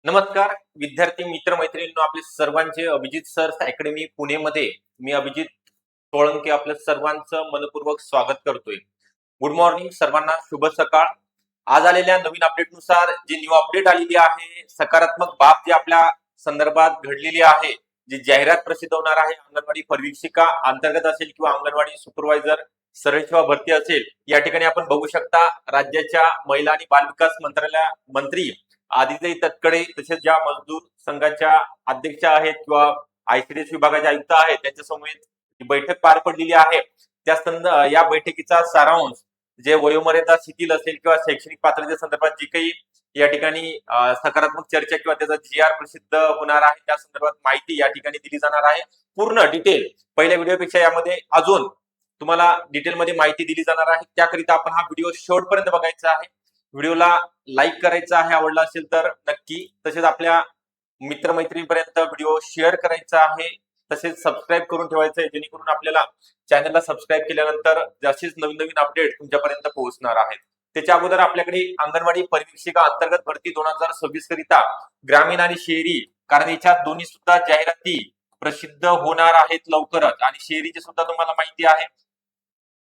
नमस्कार विद्यार्थी मित्र मैत्रिणींनो, आपले सर्वांचे अभिजित सर्स अकॅडमी पुणेमध्ये मी अभिजित सोळंके आपल्या सर्वांचं मनपूर्वक स्वागत करतोय. गुड मॉर्निंग सर्वांना, शुभ सकाळ. आज आलेल्या नवीन अपडेटनुसार जी न्यू अपडेट आलेली आहे, सकारात्मक बाब जी आपल्या संदर्भात घडलेली आहे, जी जाहिरात प्रसिद्ध होणार आहे, अंगणवाडी परिवीक्षिका अंतर्गत असेल किंवा अंगणवाडी सुपरवायझर सरळ सेवा भरती असेल, या ठिकाणी आपण बघू शकता राज्याच्या महिला आणि बालविकास मंत्रालय मंत्री आदिती तटकरे तसेच ज्या मजदूर संघाच्या अध्यक्ष आहेत किंवा आयसीडीएस विभागाच्या आयुक्त आहेत त्यांच्यासमोर ही बैठक पार पडलेली आहे. या बैठकीचा सारांश जे वयोमर्यादा शिथिल असेल किंवा शैक्षणिक पात्रते संदर्भात जी काही या ठिकाणी सकारात्मक चर्चा किंवा त्याचा GR प्रसिद्ध होणार आहे त्या संदर्भात माहिती या ठिकाणी दिली जाणार आहे. पूर्ण डिटेल पहिल्या व्हिडिओपेक्षा यामध्ये अजून तुम्हाला डिटेलमध्ये माहिती दिली जाणार आहे. त्याकरिता आपण हा व्हिडिओ शेवटपर्यंत बघायचा आहे. व्हिडिओला लाईक करायचा आहे आवडला असेल तर नक्की, तसेच आपल्या मित्रमैत्रिणींपर्यंत व्हिडिओ शेअर करायचा आहे, तसेच सबस्क्राईब करून ठेवायचं आहे जेणेकरून आपल्याला चॅनलला सबस्क्राईब केल्यानंतर जसेच नवीन नवीन अपडेट तुमच्यापर्यंत पोहोचणार आहेत. त्याच्या अगोदर आपल्याकडे अंगणवाडी परिवीक्षिका अंतर्गत भरती 2026 करिता ग्रामीण आणि शहरी, कारण याच्यात दोन्ही सुद्धा जाहिराती प्रसिद्ध होणार आहेत लवकरच. आणि शहरीची सुद्धा तुम्हाला माहिती आहे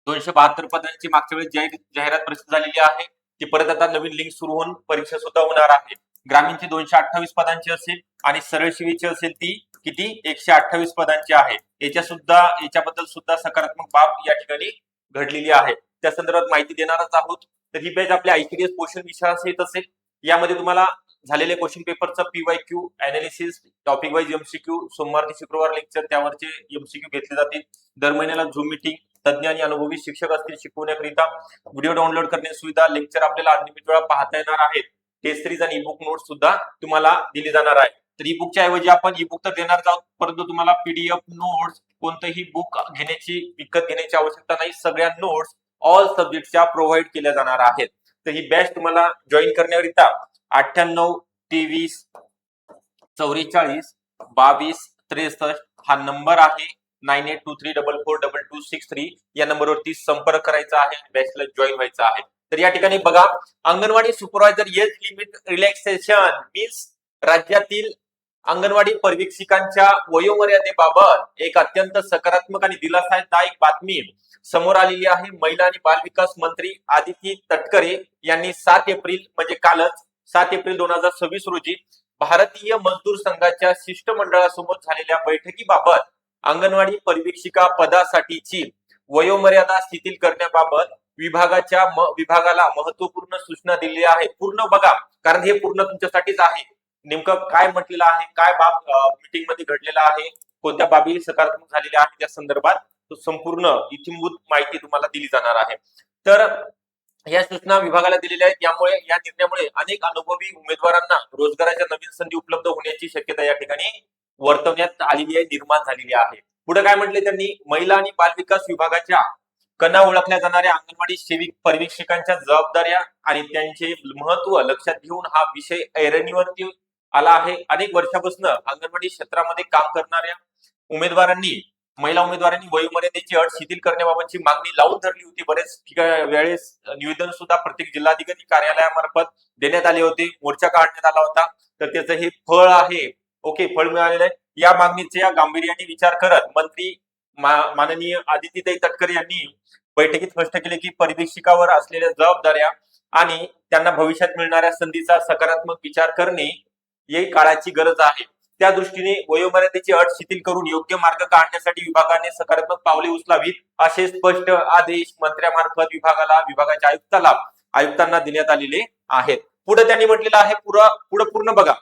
272 पदांची मागच्या वेळेस जाहिरात प्रसिद्ध झालेली आहे. ती परत आता नवीन लिंक सुरू होऊन परीक्षा सुद्धा होणार आहे. ग्रामीणची 228 पदांची असेल आणि सरळ सेवेची असेल ती किती 128 पदांची आहे. याच्याबद्दल सुद्धा सकारात्मक बाब या ठिकाणी घडलेली आहे. त्या संदर्भात माहिती देणारच आहोत. तर ही बॅच आपल्या आयसीडीएस पोषण विषयास येत असेल. यामध्ये तुम्हाला झालेले क्वेश्चन पेपरचं PYQ analysis, topic wise MCQ, सोमवार ते शुक्रवार लेक्चर त्यावरचे MCQ घेतले जातील. दर महिन्याला झूम मीटिंग, तज्ञ आणि अनुभवी शिक्षक असतील शिकवण्याकरिता. व्हिडिओ डाउनलोड करण्याची सुविधा, लेक्चर आपल्याला अनियमित वेळा पाहता येणार आहेत. टेस्ट सिरीज आणि ईबुक नोट्स सुद्धा तुम्हाला दिली जाणार आहे. तर ईबुकच्या ऐवजी आपण ईबुक तर देणार आहोत, परंतु तुम्हाला PDF नोट्स कोणतंही बुक विकत घेण्याची आवश्यकता नाही. सगळ्या नोट्स ऑल सब्जेक्टच्या प्रोव्हाइड केल्या जाणार आहेत. तर ही बॅच तुम्हाला जॉईन करण्याकरिता 98 23 44 22 63 हा नंबर आहे. 9823442263 या नंबरवरती संपर्क करायचा आहे, बॅचला जॉईन व्हायचं आहे. तर या ठिकाणी बघा, anganwadi supervisor age limit relaxation means राज्यातील अंगणवाडी परिवीक्षिकांच्या वयोमर्यादेबाबत एक अत्यंत सकारात्मक आणि दिलासादायक बातमी समोर आलेली आहे. महिला आणि बालविकास मंत्री आदिती तटकरे यांनी 7 एप्रिल म्हणजे कालच 7 एप्रिल 2026 रोजी भारतीय मजदूर संघाच्या शिष्टमंडळासमोर झालेल्या बैठकीबाबत अंगणवाडी परिवीक्षिका पदासाठीची वयोमर्यादा शिथिल करण्याबाबत विभागाला महत्वपूर्ण सूचना दिली आहे. पूर्ण बघा, कारण हे पूर्ण तुमच्यासाठीच आहे. नेमकं काय म्हटलेलं आहे, काय बाब मीटिंग मध्ये घडलेला आहे, कोणत्या बाबी सकारात्मक झालेल्या आहेत त्या संदर्भात संपूर्ण इत्थंभूत माहिती तुम्हाला दिली जाणार आहे. तर या सूचना विभागाला दिलेल्या आहेत. यामुळे या निर्णयामुळे अनेक अनुभवी उमेदवारांना रोजगाराच्या नवीन संधी उपलब्ध होण्याची शक्यता या ठिकाणी वर्तवण्यात आलेली आहे, निर्माण झालेली आहे. पुढे काय म्हटले त्यांनी, महिला आणि बालविकास विभागाच्या कणा ओळखल्या जाणाऱ्या अंगणवाडी परिवीक्षकांच्या जबाबदाऱ्या आणि त्यांचे महत्व लक्षात घेऊन हा विषय ऐरणीवरती आला आहे. अनेक वर्षापासून अंगणवाडी क्षेत्रामध्ये काम करणाऱ्या महिला उमेदवारांनी वयोमर्यादेची अट शिथिल करण्याबाबतची मागणी लावून धरली होती. बरेच वेळेस निवेदन सुद्धा प्रत्येक जिल्हाधिकारी कार्यालयामार्फत देण्यात आले होते, मोर्चा काढण्यात आला होता. तर त्याचं हे फळ आहे. फळ मिळालेलं आहे. या मागणीचे गांभीर्याने विचार करत मंत्री माननीय आदितीताई तटकरे यांनी बैठकीत स्पष्ट केले की परिवीक्षिकावर असलेल्या जबाबदाऱ्या आणि त्यांना भविष्यात मिळणाऱ्या संधीचा सकारात्मक विचार करणे ही काळाची गरज आहे. त्या दृष्टीने वयोमर्यादेची अट शिथिल करून योग्य मार्ग काढण्यासाठी विभागाने सकारात्मक पावले उचलावीत असे स्पष्ट आदेश मंत्र्यामार्फत विभागाच्या आयुक्तांना देण्यात आलेले आहेत. पुढे त्यांनी म्हटलेलं आहे, पूर्ण बघा,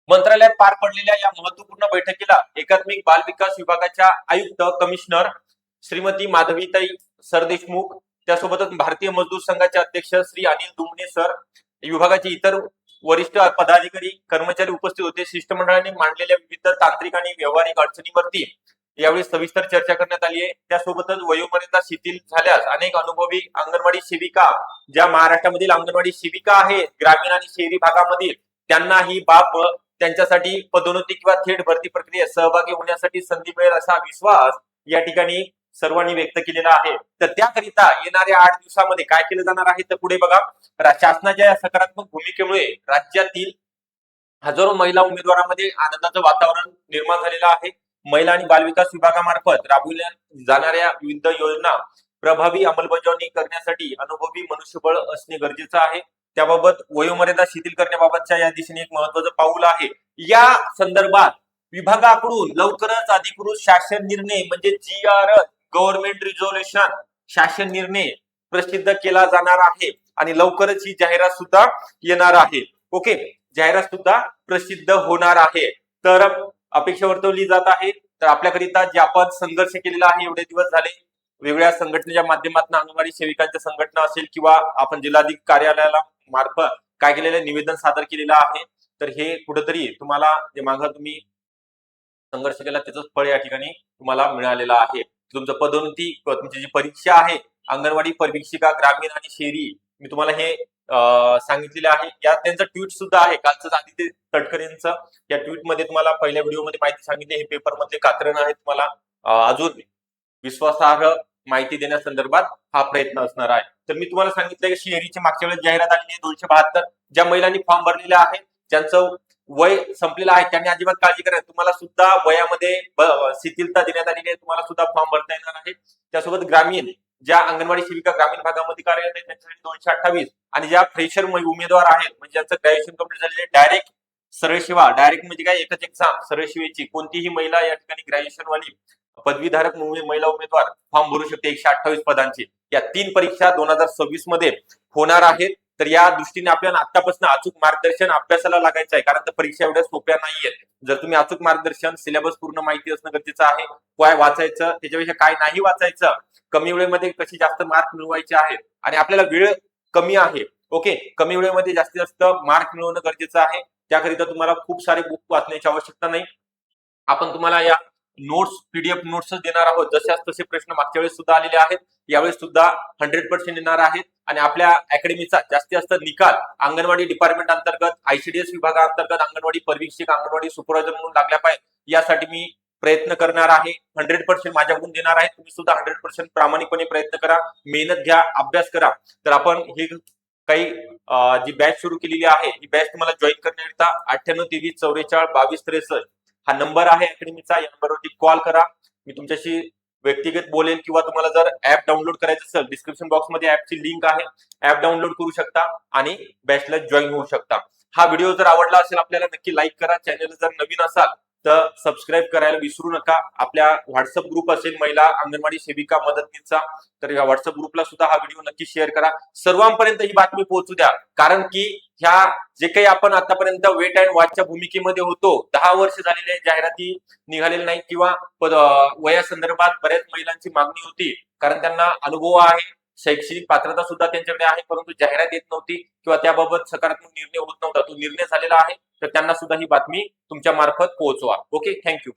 मंत्रालयात पार पडलेल्या या महत्वपूर्ण बैठकीला एकात्मिक बाल विकास विभागाच्या आयुक्त कमिशनर श्रीमती माधवीताई सरदेशमुख, त्यासोबतच भारतीय मजदूर संघाचे अध्यक्ष श्री अनिल दुमणे सर, विभागाचे इतर वरिष्ठ पदाधिकारी कर्मचारी उपस्थित होते. शिष्टमंडळाने मांडलेल्या विविध तांत्रिक आणि व्यावहारिक अडचणीवरती यावेळी सविस्तर चर्चा करण्यात आली आहे. त्यासोबतच वयोमर्यादा शिथिल झाल्यास अनेक अनुभवी अंगणवाडी सेविका, ज्या महाराष्ट्रामधील अंगणवाडी सेविका आहेत ग्रामीण आणि शहरी भागामधील, त्यांना ही बाब त्यांच्यासाठी पदोन्नती किंवा थेट भरती प्रक्रियेत सहभागी होण्यासाठी संधी मिळेल असा विश्वास या ठिकाणी सर्वांनी व्यक्त केलेला आहे. तर त्याकरिता येणाऱ्या 8 दिवसामध्ये काय केलं जाणार आहे तर पुढे बघा, शासनाच्या या सकारात्मक भूमिकेमुळे राज्यातील हजारो महिला उमेदवारांमध्ये आनंदाचं वातावरण निर्माण झालेलं आहे. महिला आणि बालविकास विभागामार्फत राबविल्या जाणाऱ्या विविध योजना प्रभावी अंमलबजावणी करण्यासाठी अनुभवी मनुष्यबळ असणे गरजेचं आहे. त्याबाबत वयोमर्यादा शिथिल करण्याबाबतच्या या दिशेने एक महत्वाचं पाऊल आहे. या संदर्भात विभागाकडून लवकरच अधिकृत शासन निर्णय म्हणजे GR गव्हर्नमेंट रिझोल्युशन शासन निर्णय प्रसिद्ध केला जाणार आहे आणि लवकरच ही जाहिरात सुद्धा येणार आहे. ओके, जाहिरात सुद्धा प्रसिद्ध होणार आहे. तर अपेक्षा वर्तवली जात आहे. तर आपल्याकरिता जे आपण संघर्ष केलेला आहे एवढे दिवस झाले, वेगवेगळ्या संघटनेच्या माध्यमातून अंगणवाडी सेविकांच्या संघटना असेल किंवा आपण जिल्हाधिकारी कार्यालयाला मार्फत काय केलेलं निवेदन सादर केलेलं आहे. तर हे कुठेतरी तुम्हाला जे मागं तुम्ही संघर्ष केला त्याचं फळ या ठिकाणी तुम्हाला मिळालेलं आहे. तुमचं पदोन्नती तुमची जी परीक्षा आहे अंगणवाडी परिवीक्षिका ग्रामीण आणि शहरी, मी तुम्हाला हे सांगितलेले आहे. या त्यांचं ट्विट सुद्धा आहे कालचं आदित्य तटकरे यांचं. या ट्विट मध्ये तुम्हाला पहिल्या व्हिडिओमध्ये माहिती सांगितली. हे पेपर मधले कात्रण आहे. तुम्हाला अजून विश्वासार्ह माहिती देण्यासंदर्भात हा प्रयत्न असणार आहे. तर मी तुम्हाला सांगितलं की शहरीची मागच्या वेळेस जाहिरात आलेली आहे 272. ज्या महिलांनी फॉर्म भरलेले आहेत ज्यांचं वय संपलेलं आहे त्यांनी अजिबात काळजी करायची. तुम्हाला सुद्धा वयामध्ये शिथिलता देण्यात आलेली आहे. तुम्हाला सुद्धा फॉर्म भरता येणार आहे. त्यासोबत ग्रामीण ज्या अंगणवाडी सेविका ग्रामीण भागामध्ये कार्यरत आहेत त्यांच्यासाठी 228 आणि ज्या फ्रेशर उमेदवार आहेत म्हणजे ज्यांचं ग्रॅज्युएशन कंप्लीट झालेले डायरेक्ट सरळ सेवा, डायरेक्ट म्हणजे काय एकच एक्झाम सरळ सेवेची कोणतीही महिला या ठिकाणी ग्रॅज्युएशन वाली पदवीधारक महिला उमेदवार फॉर्म भरू शकते 128 पदांची. या 3 परीक्षा 2026 मध्ये होणार आहेत. तर या दृष्टीने आपल्याला आतापासून अचूक मार्गदर्शन अभ्यासाला लागायचं आहे, कारण त्या परीक्षा एवढ्या सोप्या नाहीयेत. जर तुम्ही अचूक मार्गदर्शन सिलेबस पूर्ण माहिती असणं गरजेचं आहे. काय वाचायचं त्याच्यापेक्षा काय नाही वाचायचं, कमी वेळेमध्ये कशी जास्त मार्क मिळवायचे आहेत आणि आपल्याला वेळ कमी आहे. ओके, कमी वेळेमध्ये जास्तीत जास्त मार्क मिळवणं गरजेचं आहे. त्याकरिता तुम्हाला खूप सारे बुक वाचण्याची आवश्यकता नाही. आपण तुम्हाला या नोट्स PDF नोट्स देणार आहोत. जसे तसे प्रश्न मागच्या वेळेस सुद्धा आलेले आहेत, यावेळेस सुद्धा 100% येणार आहेत. आणि आपल्या अकॅडमीचा जास्तीत जास्त निकाल अंगणवाडी डिपार्टमेंट अंतर्गत ICDS विभागाअंतर्गत अंगणवाडी परिवीक्षक अंगणवाडी सुपरवायझर म्हणून लागल्या पाहिजे यासाठी मी प्रयत्न करणार आहे. 100% माझ्याकडून देणार आहे. तुम्ही सुद्धा 100% प्रामाणिकपणे प्रयत्न करा, मेहनत घ्या, अभ्यास करा. तर आपण हे काही जी बॅच सुरू केलेली आहे ही बॅच तुम्हाला जॉईन करण्याकरिता 98 23 44 22 63 हा नंबर आहे अकॅडमीचा. या नंबरवरती कॉल करा. मी तुमच्याशी व्यक्तिगत बोलेल किंवा तुम्हाला जर ऍप डाउनलोड करायचं असेल डिस्क्रिप्शन बॉक्समध्ये ऍपची लिंक आहे. ऍप डाउनलोड करू शकता आणि बॅचला जॉईन होऊ शकता. हा व्हिडिओ जर आवडला असेल आपल्याला नक्की लाईक करा. चॅनल जर नवीन असाल तर सबस्क्राईब करायला विसरू नका. आपल्या व्हॉट्सअप ग्रुप असेल महिला अंगणवाडी सेविका मदतनीसचा, तर या व्हॉट्सअप ग्रुपला सुद्धा हा व्हिडिओ नक्की शेअर करा. सर्वांपर्यंत ही बातमी पोहोचू द्या, कारण की ह्या जे काही आपण आतापर्यंत वेट अँड वॉचच्या भूमिकेमध्ये होतो, 10 वर्ष झालेले जाहिराती निघालेल्या नाही किंवा वयासंदर्भात बऱ्याच महिलांची मागणी होती, कारण त्यांना अनुभव आहे, शैक्षणिक पात्रता सुद्धा त्यांच्याकडे आहे, परंतु जाहिरात येत नव्हती किंवा त्याबाबत सकारात्मक निर्णय होत नव्हता. तो निर्णय झालेला आहे, तर त्यांना सुद्धा ही बातमी तुमच्या मार्फत पोहोचवा. Okay, thank you.